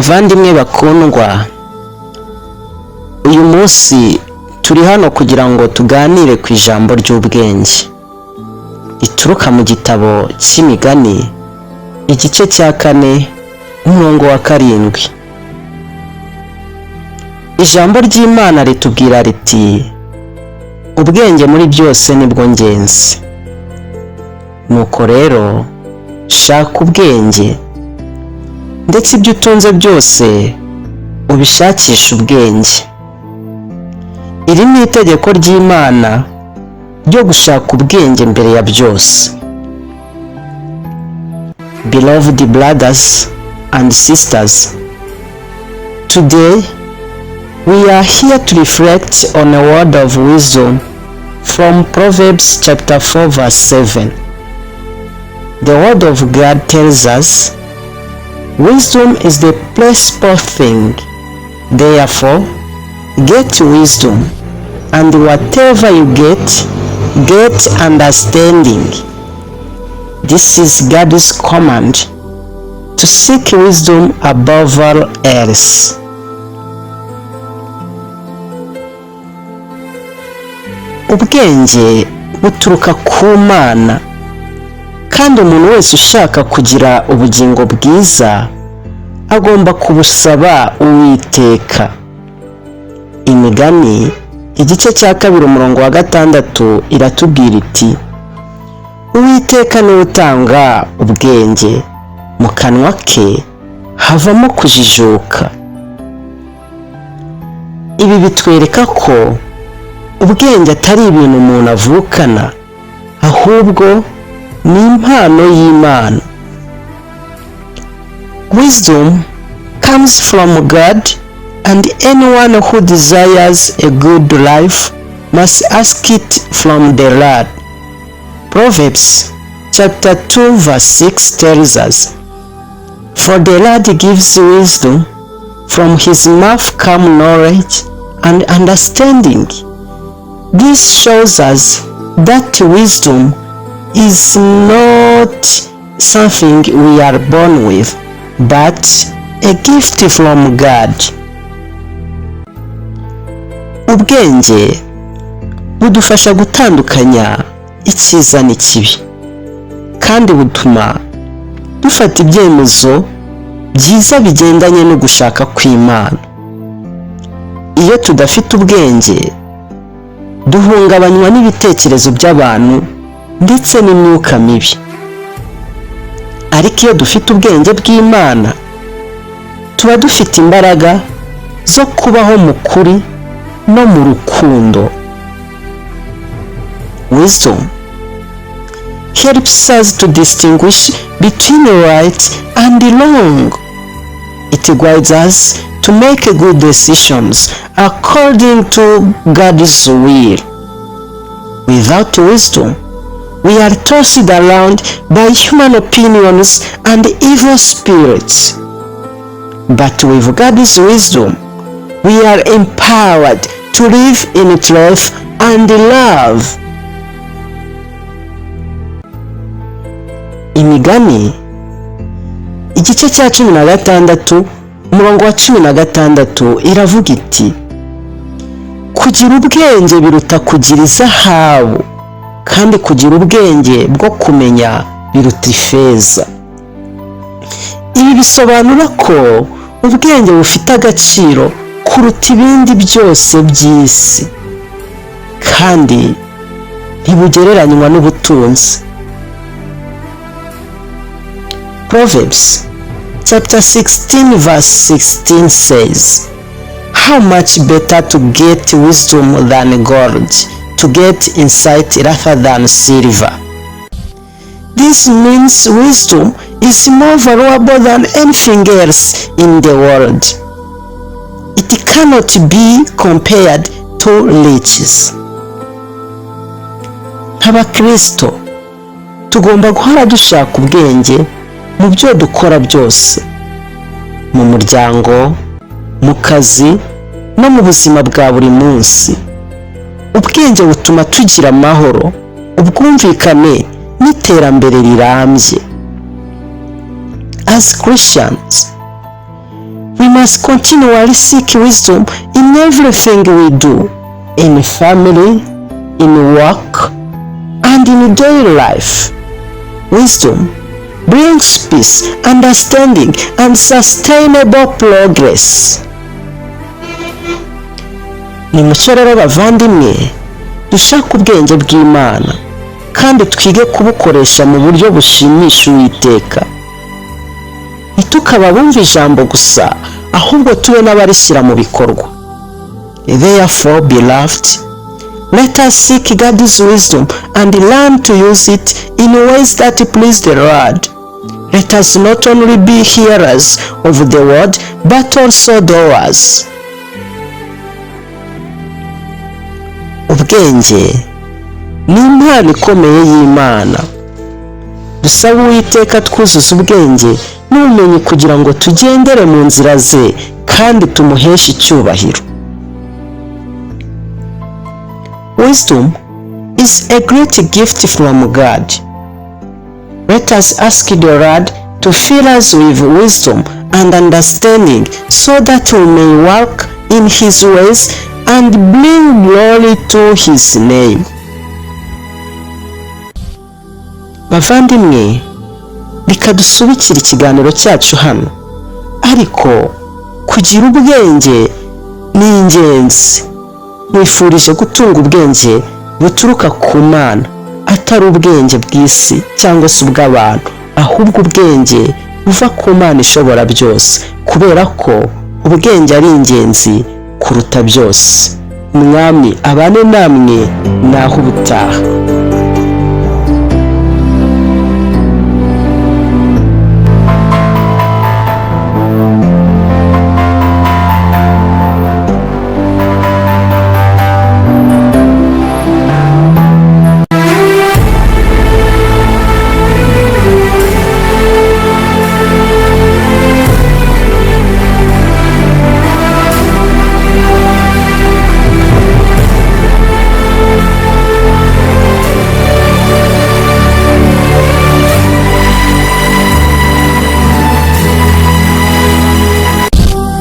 Bavandimwe bakundwa, uyu munsi turi hano kugira ngo tuganire ku ijambo ry'ubwenge rituruka mu gitabo cy'imigani igice cya 4 umurongo wa 7. Ijambo ry'Imana ritubwira riti ubwenge muri byose nibwo ngenzi. Nuko rero shaka ubwenge, ndetse ibyo utunze byose ubishakisha ubwenge. Iri ni itegeko ry'Imana ryo gushaka ubwenge mbere ya byose. Beloved brothers and sisters, today we are here to reflect on a word of wisdom from Proverbs chapter 4 verse 7. The word of God tells us, wisdom is the principal thing. Therefore, get wisdom, and whatever you get understanding. This is God's command to seek wisdom above all else. Ubwenge buturuka ku Mana, kandi umuntu wese ushaka kugira ubugingo bwiza agomba kubusaba Uwiteka. Imigani igice cya 2 umurongo wa 6 iratubwira iti Uwiteka niwe utanga ubwenge, mu kanwa ke havamo kujijuka. Ibi bitwereka ko ubwenge atari ibintu umuntu avukana, ahubwo ni impano y'Imana. Wisdom comes from God, and anyone who desires a good life must ask it from the Lord. Proverbs chapter 2 verse 6 tells us, for the Lord gives wisdom, from his mouth come knowledge and understanding. This shows us that wisdom is not something we are born with, but a gift from God. Ubwenge budufasha gutandukanya icyiza n'ikibi, kandi butuma dufata ibyemezo byiza bigendanye no gushaka kw'Imana. Iyo tudafite ubwenge, duhungabanywa n'ibitekerezo by'abantu ndetse n'imyuka mibi. Ariko iyo dufite ubwenge bw'Imana, tuba dufite imbaraga zo kubaho mu kuri no mu rukundo. Wisdom helps us to distinguish between right and wrong. It guides us to make good decisions according to God's will. Without wisdom, we are tossed around by human opinions and evil spirits. But with God's wisdom, we are empowered to live in truth and love. Imigani igice cya 16 umurongo wa 16 iravuga iti kugira ubwenge biruta kugira izahabu, kandi kugira ubwenge bwo kumenya biruta ifeza. Ibi bisobanura ko ubwenge bufite agaciro kuruta ibindi byose by'isi, kandi ntibugereranywa n'ubutunzi. Proverbs chapter 16 verse 16 says, how much better to get wisdom than gold, to get insight rather than silver. This means wisdom is more valuable than anything else in the world. It cannot be compared to riches. Nk'abakristo tugomba guhora dushaka ubwenge mu byo dukora byose, mu muryango, mu kazi no mu buzima bwa buri munsi. Ubwenge butuma tugira amahoro, ubwumvikane n'iterambere rirambye. As Christians, We must continually seek wisdom in everything we do, in family, in work, and in daily life. Wisdom brings peace, understanding, and sustainable progress. Nimucyo rero bavandimwe, dushake ubwenge bw'Imana kandi twige kubukoresha mu buryo bushimisha Uwiteka. Ntitukaba bumva ijambo gusa, ahubwo tube n'abarishyira mu bikorwa. Therefore, beloved, let us seek God's wisdom and learn to use it in ways that please the Lord. Let us not only be hearers of the word, but also doers. Ubwenge ni impano ikomeye y'Imana. Dusaba Uwiteka twuzuza ubwenge n'ubumenyi kugira ngo tugendere mu nzira ze kandi tumuheshe icyubahiro. Wisdom is a great gift from God. Let us ask the Lord to fill us with wisdom and understanding so that we may walk in His ways and bring glory to His name. Bavandimwe, reka dusubikire ikiganiro cyacu hano, ariko kugira ubwenge ni ingenzi. Nkwifurije gutunga ubwenge buturuka ku Mana, atari ubwenge bw'isi cyangwa se ubw'abantu, ahubwo ubwenge buva ku Mana ishobora byose, kubera ko ubwenge ari ingenzi kuruta byose. Umwami abane namwe naho ubutaha.